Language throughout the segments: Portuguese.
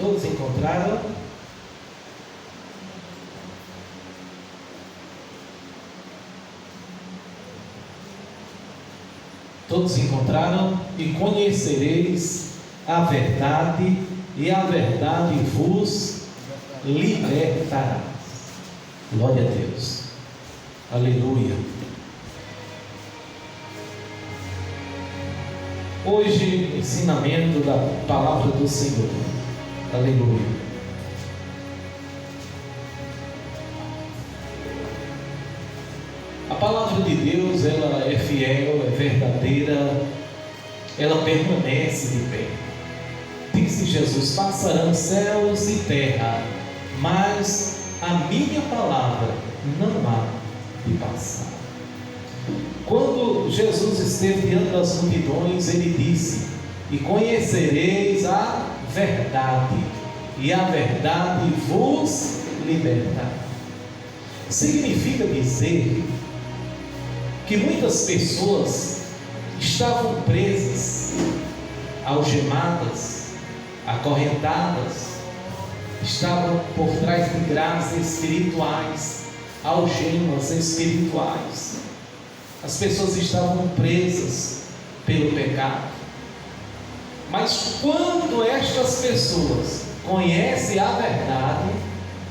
Todos encontraram? Todos encontraram? E conhecereis a verdade, e a verdade vos libertará. Glória a Deus. Aleluia. Hoje, ensinamento da palavra do Senhor. Aleluia. A palavra de Deus, ela é fiel, é verdadeira, ela permanece de pé. Disse Jesus: passarão céus e terra, mas a minha palavra não há de passar. Quando Jesus esteve diante das multidões, ele disse: e conhecereis a verdade, e a verdade vos libertará. Significa dizer que muitas pessoas estavam presas, algemadas, acorrentadas, estavam por trás de graças espirituais, algemas espirituais. As pessoas estavam presas pelo pecado. Mas quando estas pessoas conhecem a verdade,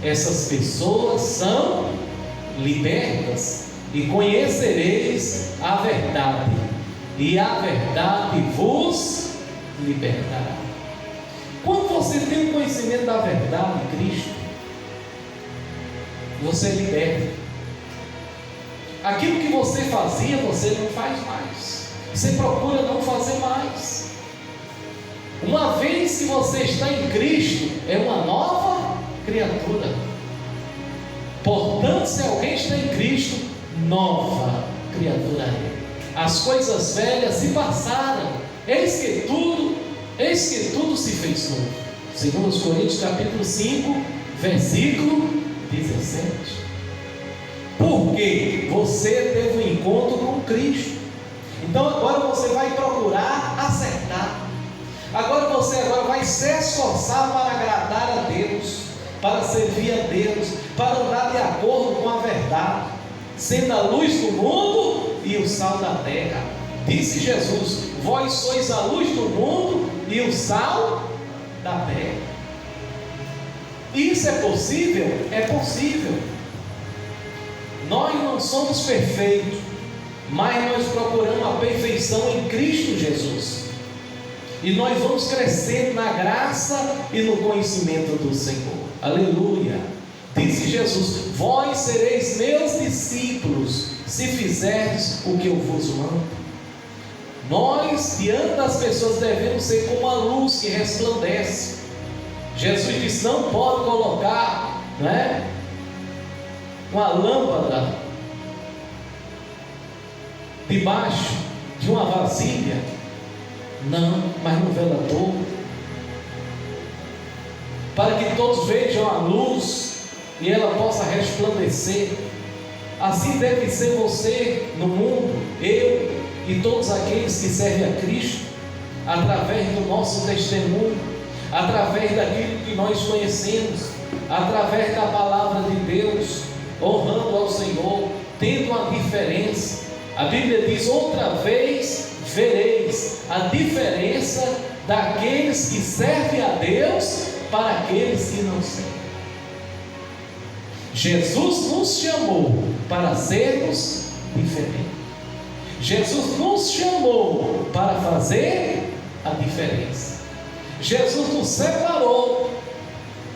essas pessoas são libertas. E conhecereis a verdade, e a verdade vos libertará. Quando você tem o conhecimento da verdade de Cristo, você é liberto. Aquilo que você fazia, você não faz mais. Você procura não fazer mais. Uma vez que você está em Cristo, é uma nova criatura. Portanto, se alguém está em Cristo, nova criatura é. As coisas velhas se passaram, eis que tudo se fez novo. Segundo os Coríntios capítulo 5, versículo 17. Porque você teve um encontro com Cristo. Então agora você vai procurar acertar. Agora você vai se esforçar para agradar a Deus, para servir a Deus, para andar de acordo com a verdade, sendo a luz do mundo e o sal da terra. Disse Jesus: vós sois a luz do mundo e o sal da terra. Isso é possível? É possível. Nós não somos perfeitos, mas nós procuramos a perfeição em Cristo Jesus. E nós vamos crescendo na graça e no conhecimento do Senhor. Aleluia. Disse Jesus: vós sereis meus discípulos, se fizerdes o que eu vos mando. Nós, diante das pessoas, devemos ser como a luz que resplandece. Jesus disse: não pode colocar, uma lâmpada debaixo de uma vasilha, não, mas no velador, para que todos vejam a luz e ela possa resplandecer. Assim deve ser você no mundo, eu e todos aqueles que servem a Cristo, através do nosso testemunho, através daquilo que nós conhecemos, através da palavra de Deus, honrando ao Senhor, tendo uma diferença. A Bíblia diz: outra vez vereis a diferença daqueles que servem a Deus para aqueles que não servem. Jesus nos chamou para sermos diferentes. Jesus nos chamou para fazer a diferença. Jesus nos separou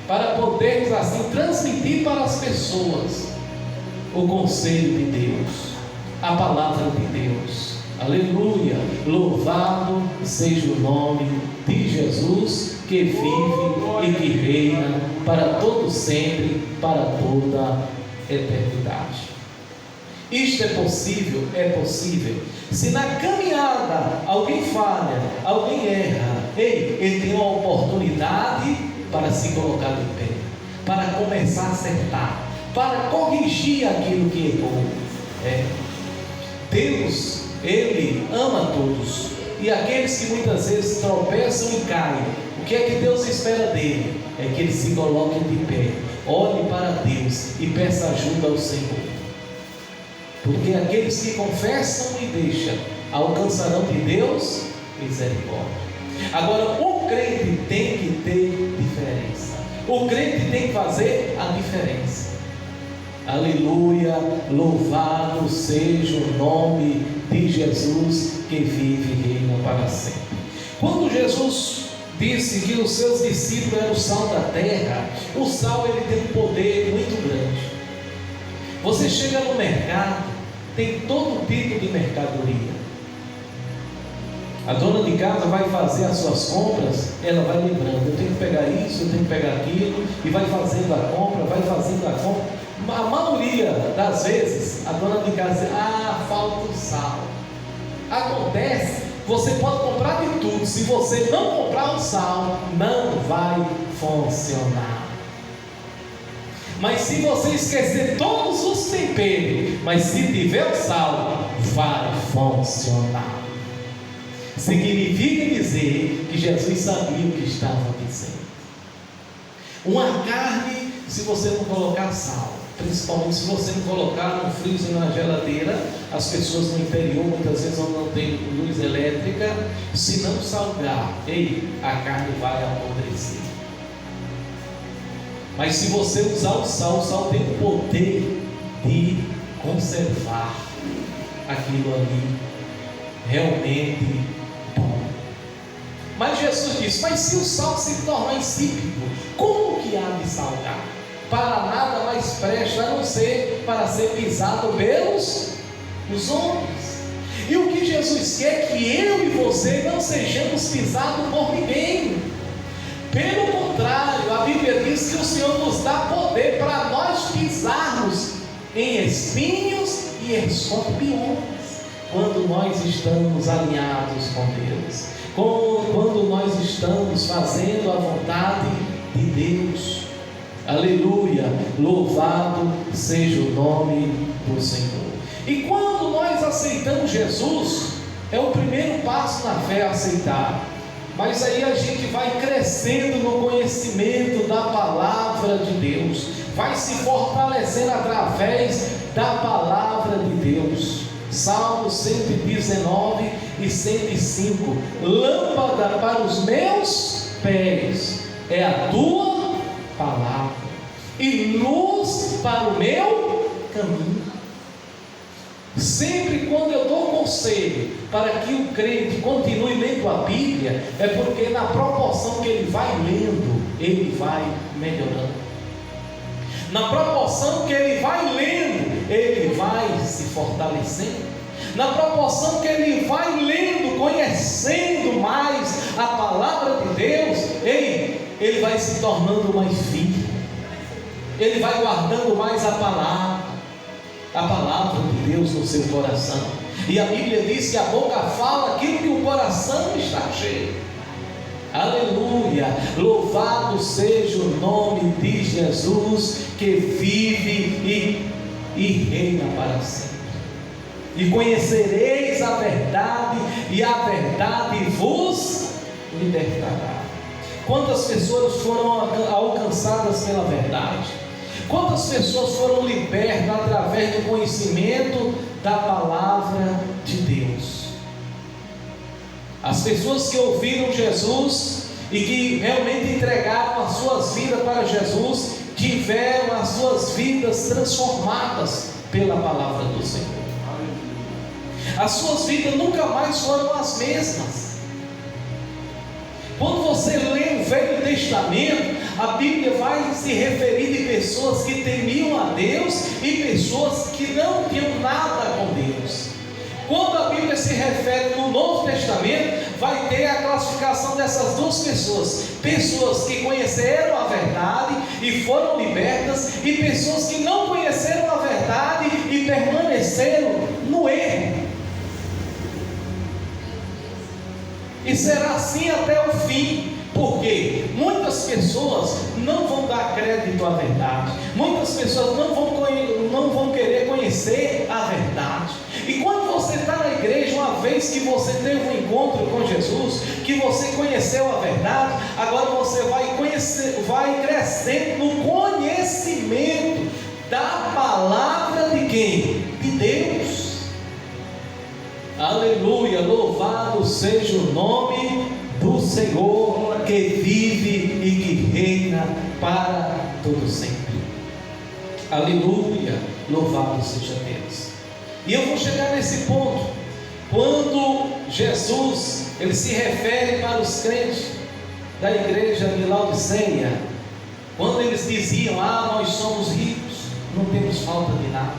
para podermos assim transmitir para as pessoas o conselho de Deus, a palavra de Deus. Aleluia, louvado seja o nome de Jesus, que vive e que reina para todo sempre, para toda a eternidade. Isto é possível? É possível. Se na caminhada alguém falha, alguém erra, ele tem uma oportunidade para se colocar de pé, para começar a acertar, para corrigir aquilo que errou. Deus, Ele ama todos, e aqueles que muitas vezes tropeçam e caem, O que é que Deus espera dele? É que ele se coloque de pé, olhe para Deus e peça ajuda ao Senhor. Porque aqueles que confessam e deixam alcançarão de Deus misericórdia. Agora, o crente tem que ter diferença. O crente tem que fazer a diferença. Aleluia, louvado seja o nome de Jesus que vive e reina para sempre. Quando Jesus disse que os seus discípulos eram o sal da terra, o sal ele tem um poder muito grande. Você chega no mercado, tem todo tipo de mercadoria. A dona de casa vai fazer as suas compras, ela vai lembrando, eu tenho que pegar isso, eu tenho que pegar aquilo, e vai fazendo a compra, vai fazendo a compra. A maioria das vezes, a dona de casa diz, falta o sal. Acontece, você pode comprar de tudo, se você não comprar o sal, não vai funcionar. Mas se você esquecer todos os temperos, mas se tiver o sal, vai funcionar. Significa dizer que Jesus sabia o que estava dizendo. Uma carne, se você não colocar sal, principalmente se você não colocar no freezer, na geladeira, as pessoas no interior muitas vezes não têm luz elétrica, se não salgar, a carne vai apodrecer. Mas se você usar o sal tem o poder de conservar aquilo ali realmente bom. Mas Jesus disse, mas se o sal se tornar insípido, como que há de salgar? Para nada mais presta, a não ser para ser pisado pelos homens. E o que Jesus quer é que eu e você não sejamos pisados por ninguém. Pelo contrário, a Bíblia diz que o Senhor nos dá poder para nós pisarmos em espinhos e escorpiões, quando nós estamos alinhados com Deus, quando nós estamos fazendo a vontade de Deus. Aleluia, louvado seja o nome do Senhor. E quando nós aceitamos Jesus, é o primeiro passo na fé aceitar. Mas aí a gente vai crescendo no conhecimento da palavra de Deus, vai se fortalecendo através da palavra de Deus. Salmo 119 e 105: lâmpada para os meus pés é a tua palavra, e luz para o meu caminho. Sempre quando eu dou conselho para que o crente continue lendo a Bíblia, é porque na proporção que ele vai lendo, ele vai melhorando. Na proporção que ele vai lendo, ele vai se fortalecendo. Na proporção que ele vai lendo, conhecendo mais a palavra de Deus, ele vai se tornando mais firme. Ele vai guardando mais a palavra de Deus no seu coração. E a Bíblia diz que a boca fala aquilo que o coração está cheio. Aleluia, louvado seja o nome de Jesus, que vive e reina para sempre. E conhecereis a verdade, e a verdade vos libertará. Quantas pessoas foram alcançadas pela verdade? Quantas pessoas foram libertas através do conhecimento da palavra de Deus? As pessoas que ouviram Jesus e que realmente entregaram as suas vidas para Jesus, tiveram as suas vidas transformadas pela palavra do Senhor. As suas vidas nunca mais foram as mesmas. Quando você lê o Velho Testamento, a Bíblia vai se referir de pessoas que temiam a Deus e pessoas que não tinham nada com Deus. Quando a Bíblia se refere no Novo Testamento, vai ter a classificação dessas duas pessoas: pessoas que conheceram a verdade e foram libertas, e pessoas que não conheceram a verdade e permaneceram no erro. E será assim até o fim, porque muitas pessoas não vão dar crédito à verdade, muitas pessoas não vão querer conhecer a verdade. E quando você está na igreja, uma vez vez que você teve um encontro com Jesus, que você conheceu a verdade, agora você vai crescendo no conhecimento da palavra de quem? De Deus. Aleluia, louvado seja o nome do Senhor, que vive e que reina para todo sempre. Aleluia, louvado seja Deus. E eu vou chegar nesse ponto, quando Jesus, ele se refere para os crentes da igreja de Laodiceia, quando eles diziam: nós somos ricos, não temos falta de nada,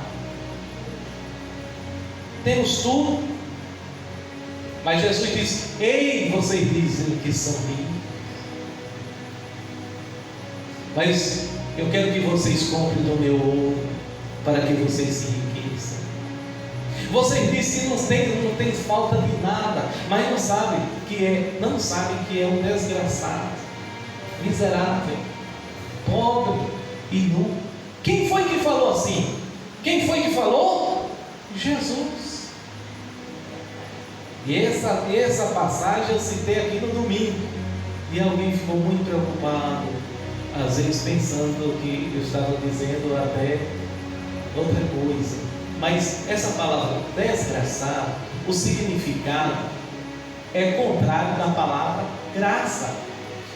temos tudo. Mas Jesus diz: ei, vocês dizem que são ricos, mas eu quero que vocês comprem do meu ouro, para que vocês se enriqueçam. Vocês dizem que não tem falta de nada, mas não sabem que é um desgraçado, miserável, pobre e nu. Quem foi que falou assim? Quem foi que falou? Jesus. E essa passagem eu citei aqui no domingo, e alguém ficou muito preocupado, às vezes pensando que eu estava dizendo até outra coisa. Mas essa palavra desgraçado, o significado é contrário da palavra graça.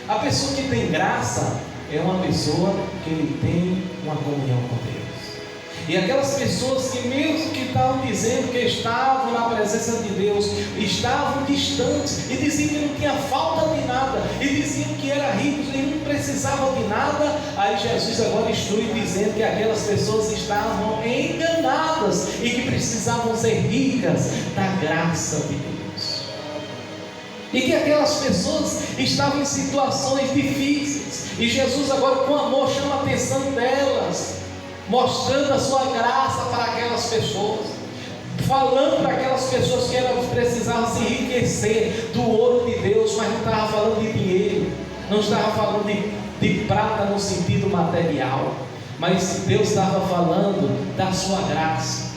A pessoa que tem graça é uma pessoa que ele tem uma comunhão com Deus. E aquelas pessoas que, mesmo que estavam dizendo que estavam na presença de Deus, estavam distantes e diziam que não tinha falta de nada, e diziam que era rico e não precisavam de nada. Aí Jesus agora instrui dizendo que aquelas pessoas estavam enganadas e que precisavam ser ricas da graça de Deus, e que aquelas pessoas estavam em situações difíceis, e Jesus agora com amor chama a atenção delas, mostrando a sua graça para aquelas pessoas, falando para aquelas pessoas que elas precisavam se enriquecer do ouro de Deus, mas não estava falando de dinheiro, não estava falando de prata no sentido material, mas Deus estava falando da sua graça.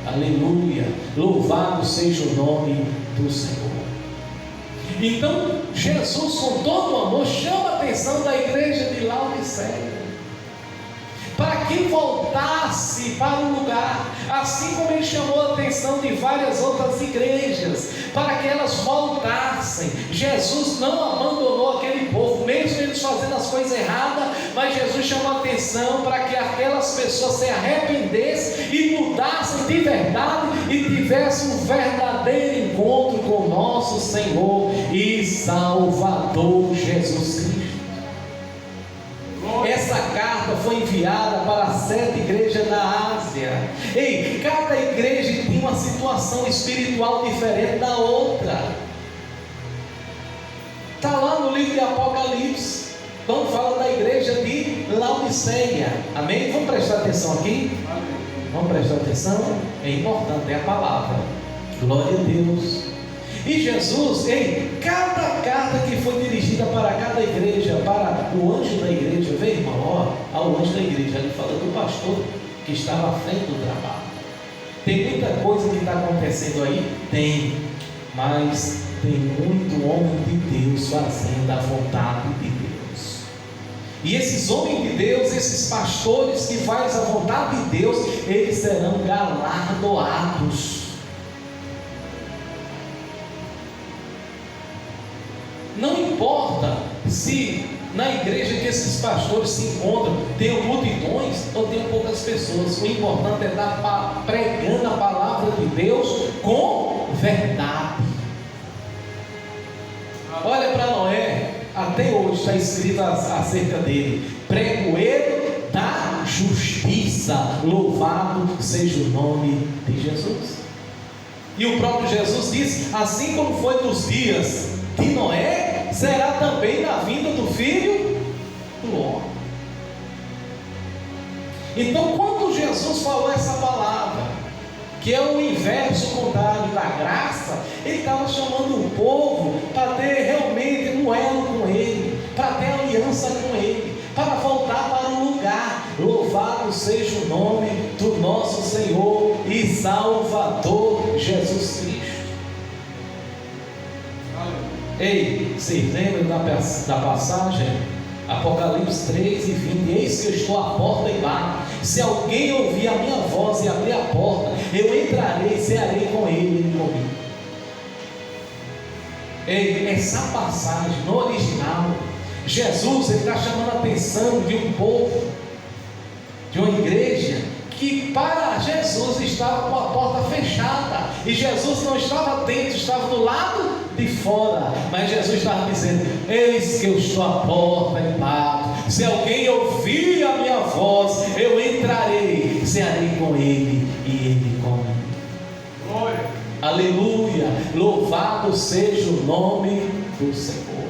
Aleluia, louvado seja o nome do Senhor. Então Jesus, com todo o amor, chama a atenção da igreja de Laodiceia, para que voltasse para o lugar, assim como ele chamou a atenção de várias outras igrejas, para que elas voltassem. Jesus não abandonou aquele povo, mesmo eles fazendo as coisas erradas, mas Jesus chamou a atenção para que aquelas pessoas se arrependessem e mudassem de verdade e tivessem um verdadeiro encontro com o nosso Senhor e Salvador Jesus Cristo. Essa carta foi enviada para 7 igrejas da Ásia. Ei, cada igreja tinha uma situação espiritual diferente da outra. Está lá no livro de Apocalipse, quando fala da igreja de Laodiceia. Amém? Vamos prestar atenção aqui? Vamos prestar atenção? É importante, é a palavra. Glória a Deus. E Jesus, cada carta que foi dirigida para cada igreja, para o anjo da igreja, vê, irmão, ao anjo da igreja, ele fala do pastor que estava à frente do trabalho. Tem muita coisa que está acontecendo aí? Tem, mas tem muito homem de Deus fazendo a vontade de Deus. E esses homens de Deus, esses pastores que fazem a vontade de Deus, eles serão galardoados. Não importa se na igreja que esses pastores se encontram tem multidões ou tem poucas pessoas, o importante é estar pregando a palavra de Deus com verdade. Olha para Noé, até hoje está escrito acerca dele: pregoeiro da justiça, louvado seja o nome de Jesus. E o próprio Jesus diz: assim como foi nos dias de Noé, será também na vinda do Filho do Homem. Então, quando Jesus falou essa palavra, que é o inverso, o contrário da graça, ele estava chamando o povo para ter realmente um elo com ele, para ter aliança com ele, para voltar para o lugar. Louvado seja o nome do nosso Senhor e Salvador Jesus Cristo. Ei, vocês lembram da passagem? Apocalipse 3:20: eis que eu estou à porta e bato. Se alguém ouvir a minha voz e abrir a porta, eu entrarei e cearei com ele e ele comigo. Ei, essa passagem no original, Jesus está chamando a atenção de um povo, de uma igreja, que para Jesus estava com a porta fechada, e Jesus não estava dentro, estava do lado de fora, mas Jesus estava dizendo: eis que eu estou à porta e bato, se alguém ouvir a minha voz, eu entrarei, cearei com ele e ele comigo. Glória. Aleluia, louvado seja o nome do Senhor,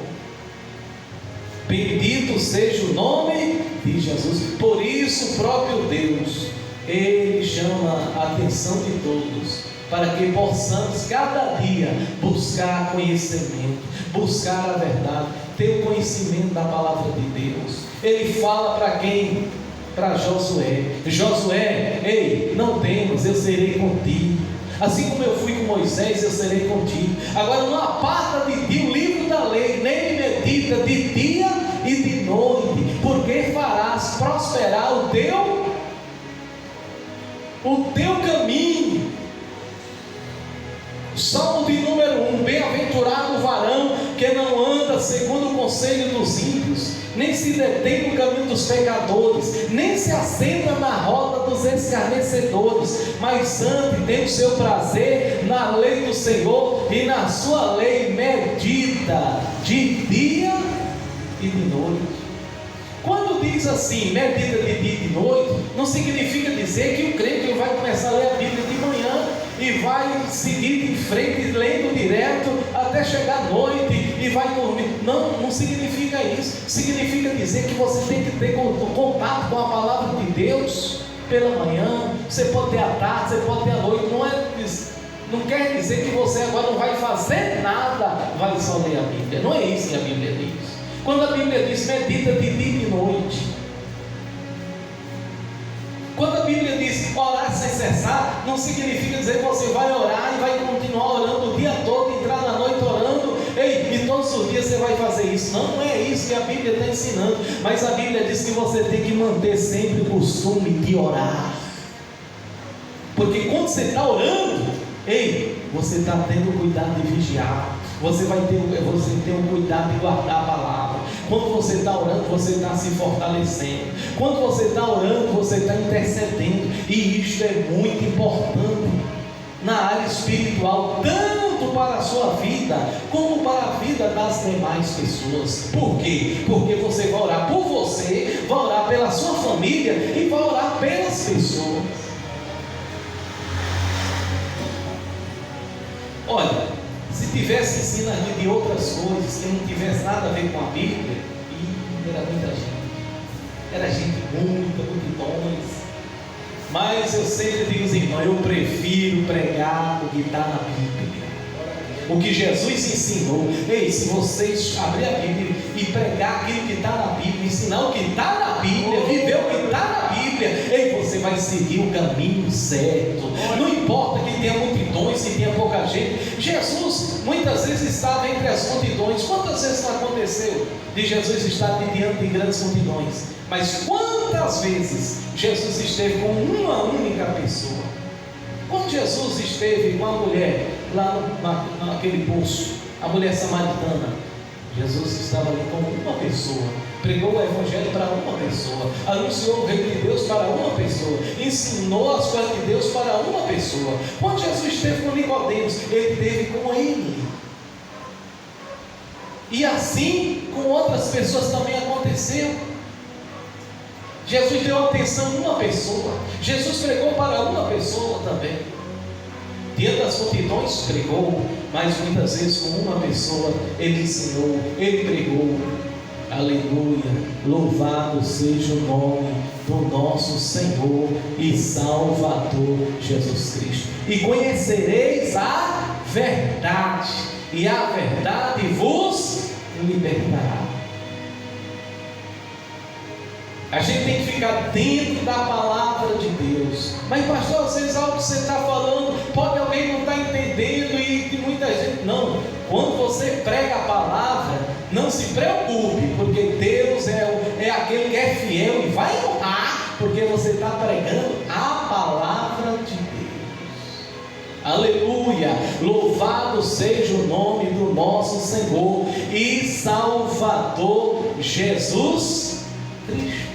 bendito seja o nome de Jesus. Por isso o próprio Deus, Ele chama a atenção de todos, para que possamos cada dia buscar conhecimento, buscar a verdade, ter o conhecimento da palavra de Deus. Ele fala para quem? Para Josué: Josué, ei, não temas, eu serei contigo. Assim como eu fui com Moisés, eu serei contigo. Agora não aparta de ti o livro da lei, nem medita de dia e de noite, porque farás prosperar o teu caminho. Salmo de número 1: bem-aventurado o varão que não anda segundo o conselho dos ímpios, nem se detém no caminho dos pecadores, nem se assenta na roda dos escarnecedores, mas anda e tem o seu prazer na lei do Senhor, e na sua lei medita de dia e de noite. Quando diz assim, medita de dia e de noite, não significa dizer que o crente vai começar a ler a Bíblia de manhã e vai seguir em frente, lendo direto até chegar à noite e vai dormir. Não significa isso. Significa dizer que você tem que ter contato com a palavra de Deus pela manhã. Você pode ter à tarde, você pode ter à noite. Não quer dizer que você agora não vai fazer nada, vai só ler a Bíblia. Não é isso que a Bíblia diz. Quando a Bíblia diz medita de dia e de noite, quando a Bíblia diz orar sem cessar, não significa dizer que você vai orar e vai continuar orando o dia todo, entrar na noite orando, e todos os dias você vai fazer isso. Não é isso que a Bíblia está ensinando. Mas a Bíblia diz que você tem que manter sempre o costume de orar, porque quando você está orando, você está tendo cuidado de vigiar. Você tem um cuidado de guardar a palavra. Quando você está orando, você está se fortalecendo. Quando você está orando, você está intercedendo. E isto é muito importante na área espiritual, tanto para a sua vida, como para a vida das demais pessoas. Por quê? Porque você vai orar por você, vai orar pela sua família e vai orar pelas pessoas. Olha, se tivesse ensino aqui de outras coisas que não tivesse nada a ver com a Bíblia, era muita gente. Era gente muita, multidões. Mas eu sempre digo assim, irmão, eu prefiro pregar o que está na Bíblia. O que Jesus ensinou. Se vocês abrir a Bíblia e pregar aquilo que está na Bíblia, ensinar o que está na Bíblia, viver o que está na Bíblia, você vai seguir o caminho certo. Não importa que tenha multidões, que tenha pouca gente. Jesus muitas vezes estava entre as multidões. Quantas vezes não aconteceu de Jesus estar diante de grandes multidões? Mas quantas vezes Jesus esteve com uma única pessoa? Quando Jesus esteve com a mulher lá naquele poço, a mulher samaritana, Jesus estava ali com uma pessoa, pregou o Evangelho para uma pessoa, anunciou o reino de Deus para uma pessoa, ensinou as coisas de Deus para uma pessoa. Quando Jesus esteve com Nicodemos, ele esteve com ele. E assim com outras pessoas também aconteceu. Jesus deu atenção a uma pessoa. Jesus pregou para uma pessoa também. Diante das multidões pregou, mas muitas vezes com uma pessoa ele ensinou, ele pregou. Aleluia, louvado seja o nome do nosso Senhor e Salvador Jesus Cristo. E conhecereis a verdade, e a verdade vos libertará. A gente tem que ficar dentro da palavra de Deus. Mas pastor, às vezes algo que você está falando, pode alguém não estar entendendo e muita gente. Não, quando você prega a palavra, Não se preocupe, porque Deus é aquele que é fiel e vai honrar, porque você está pregando a palavra de Deus. Aleluia! Louvado seja o nome do nosso Senhor e Salvador Jesus Cristo.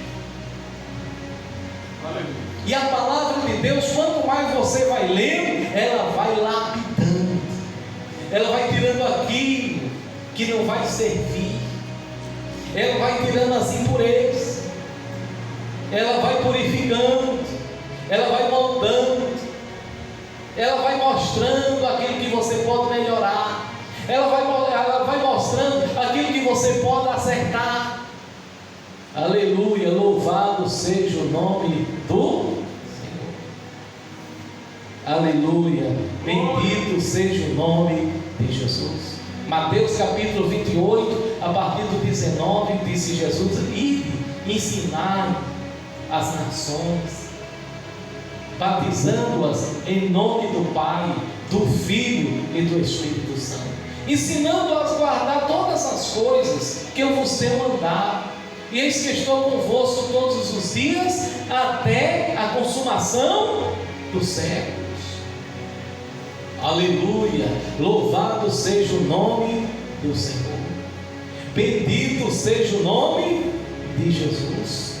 Aleluia. E a palavra de Deus, quanto mais você vai lendo, ela vai lapidando, ela vai tirando aquilo que não vai servir, ela vai tirando as impurezas, ela vai purificando, ela vai moldando, ela vai mostrando aquilo que você pode melhorar, ela vai mostrando aquilo que você pode acertar. Aleluia, louvado seja o nome do Senhor. Aleluia, bendito seja o nome de Jesus. Mateus capítulo 28, a partir do 19, disse Jesus: ide, ensinai as nações, batizando-as em nome do Pai, do Filho e do Espírito Santo, ensinando-as a guardar todas as coisas que eu vos tenho mandado, e eis que estou convosco todos os dias, até a consumação dos séculos. Aleluia, louvado seja o nome do Senhor, bendito seja o nome de Jesus.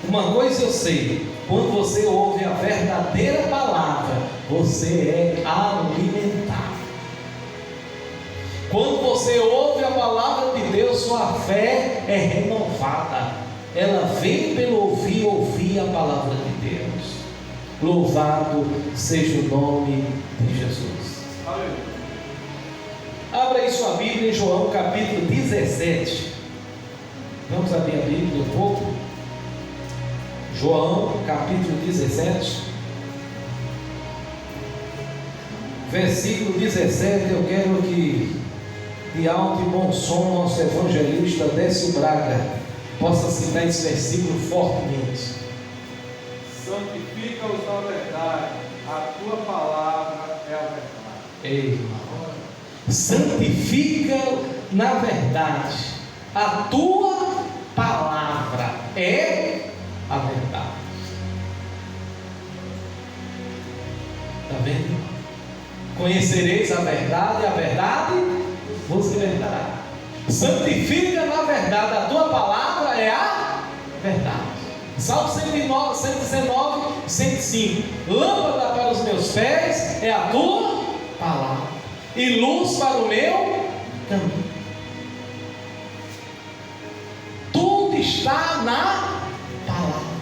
Uma coisa eu sei: quando você ouve a verdadeira palavra, você é alimentado. Quando você ouve a palavra de Deus, sua fé é renovada. Ela vem pelo ouvir a palavra de Deus. Louvado seja o nome de Jesus. Aleluia. Abra aí sua Bíblia em João capítulo 17. Vamos abrir a Bíblia um pouco. João capítulo 17, versículo 17. Eu quero que de alto e bom som nosso evangelista Décio Braga possa citar esse versículo fortemente. Santifica-os na verdade, a tua palavra é a verdade. Ei, santifica na verdade, a tua palavra é a verdade. Está vendo? Conhecereis a verdade vos libertará. Santifica na verdade, a tua palavra é a verdade. Salmo 119, 105. Lâmpada para os meus pés é a tua palavra, e luz para o meu caminho. Tudo está na palavra.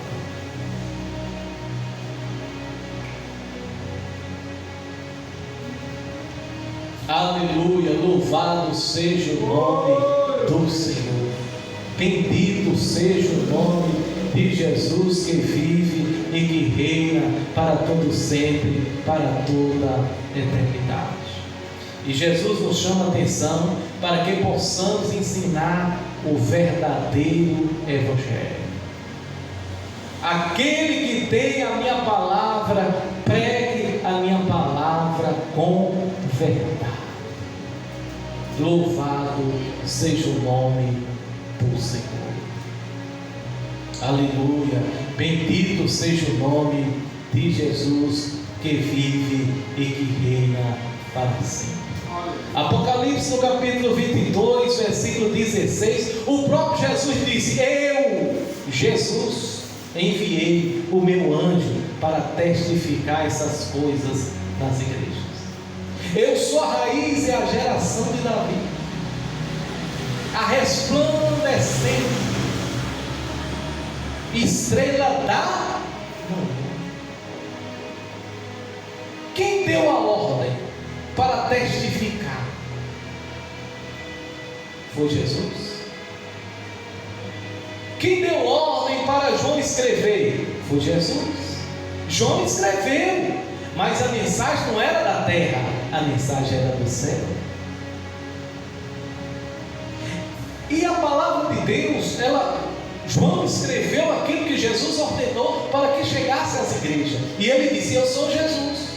Aleluia, louvado seja o nome do Senhor, bendito seja o nome de Jesus, que vive e que reina para todo sempre, para toda a eternidade. E Jesus nos chama a atenção para que possamos ensinar o verdadeiro Evangelho. Aquele que tem a minha palavra, pregue a minha palavra com verdade. Louvado seja o nome do Senhor. Aleluia, bendito seja o nome de Jesus, que vive e que reina para sempre. Apocalipse no capítulo 22, versículo 16, o próprio Jesus disse: eu, Jesus, enviei o meu anjo para testificar essas coisas nas igrejas. Eu sou a raiz e a geração de Davi, a resplandecente estrela da manhã. Quem deu a ordem para testificar foi Jesus. Quem deu ordem para João escrever foi Jesus. João escreveu, mas a mensagem não era da terra, a mensagem era do céu. E a palavra de Deus, João escreveu aquilo que Jesus ordenou para que chegasse às igrejas. E ele disse: eu sou Jesus.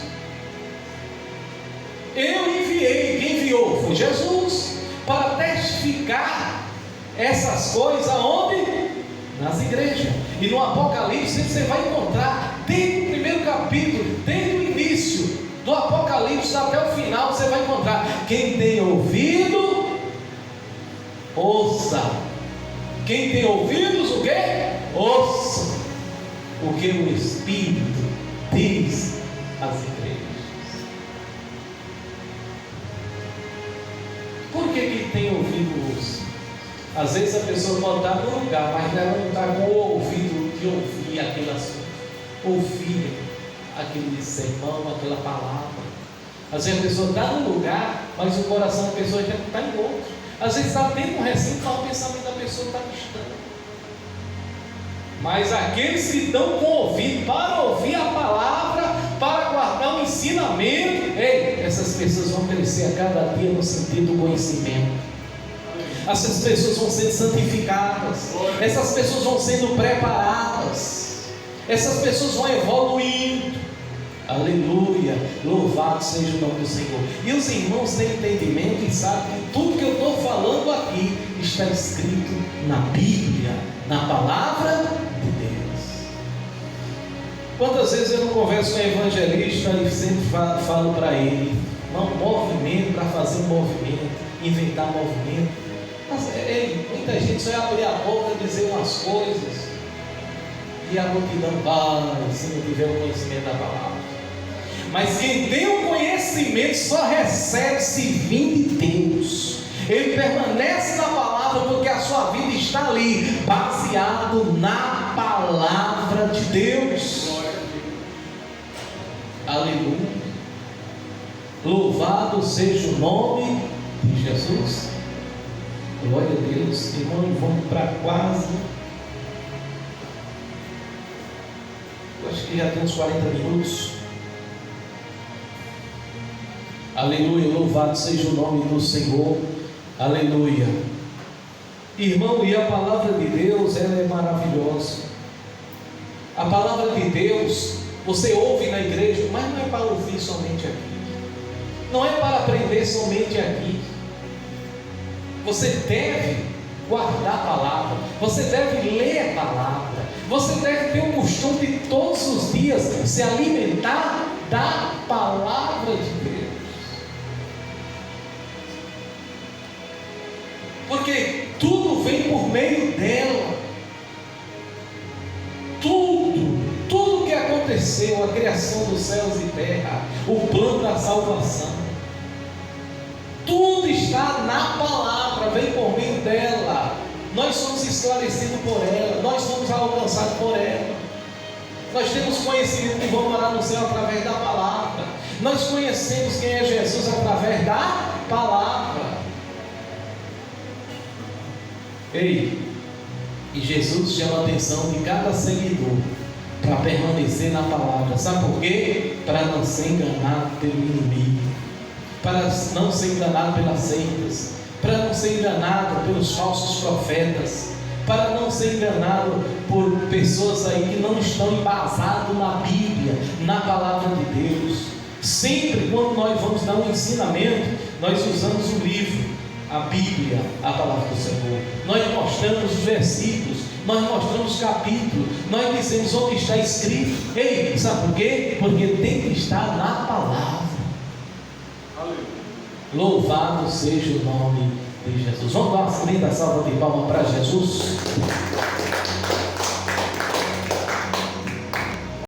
Eu enviei. Quem enviou foi Jesus, para testificar praticar essas coisas aonde? Nas igrejas. E no Apocalipse você vai encontrar, desde o primeiro capítulo, desde o início do Apocalipse até o final, você vai encontrar: quem tem ouvido, ouça. Quem tem ouvidos, o quê? Ouça o que o Espírito diz às igrejas. Por que tem ouvido, ouça? Às vezes a pessoa pode estar no lugar, mas ela não está com o ouvido de ouvir aquele assunto, ouvir aquele sermão, aquela palavra. Às vezes a pessoa está num lugar, mas o coração da pessoa já está em outro. Às vezes está dentro de um recinto, mas o pensamento da pessoa está distante. Mas aqueles que estão com o ouvido para ouvir a palavra, para guardar o ensinamento, essas pessoas vão crescer a cada dia no sentido do conhecimento. Essas pessoas vão sendo santificadas, essas pessoas vão sendo preparadas, essas pessoas vão evoluindo. Aleluia, louvado seja o nome do Senhor. E os irmãos têm entendimento e sabem que tudo que eu estou falando aqui está escrito na Bíblia, na palavra de Deus. Quantas vezes eu não converso com o evangelista e sempre falo para ele: não, movimento para fazer um movimento, inventar movimento. Mas, muita gente só abrir a boca e dizer umas coisas, e a multidão vai, se não tiver o conhecimento da palavra. Mas quem tem o conhecimento só recebe se vir de Deus. Ele permanece na palavra porque a sua vida está ali, baseado na palavra de Deus. Aleluia. Louvado seja o nome de Jesus. Glória a Deus. Irmão, vamos para quase, eu acho que já tem uns 40 minutos. Aleluia, louvado seja o nome do Senhor. Aleluia. Irmão, e a palavra de Deus, ela é maravilhosa. A palavra de Deus, você ouve na igreja, mas não é para ouvir somente aqui, não é para aprender somente aqui. Você deve guardar a palavra, você deve ler a palavra, você deve ter o costume de todos os dias se alimentar da palavra de Deus. Porque tudo vem por meio dela. Tudo que aconteceu, a criação dos céus e terra, o plano da salvação, tudo está na palavra, vem por meio dela. Nós somos esclarecidos por ela, nós somos alcançados por ela. Nós temos conhecimento que vamos morar no céu através da palavra. Nós conhecemos quem é Jesus através da palavra. E Jesus chama a atenção de cada seguidor para permanecer na palavra. Sabe por quê? Para não ser enganado pelo inimigo, para não ser enganado pelas seitas, para não ser enganado pelos falsos profetas, para não ser enganado por pessoas aí que não estão embasadas na Bíblia, na palavra de Deus. Sempre quando nós vamos dar um ensinamento, nós usamos o livro, a Bíblia, a palavra do Senhor. Nós mostramos os versículos, nós mostramos os capítulos, nós dizemos onde está escrito. Sabe por quê? Porque tem que estar na palavra. Aleluia. Louvado seja o nome de Jesus. Vamos dar uma linda salva de palmas para Jesus.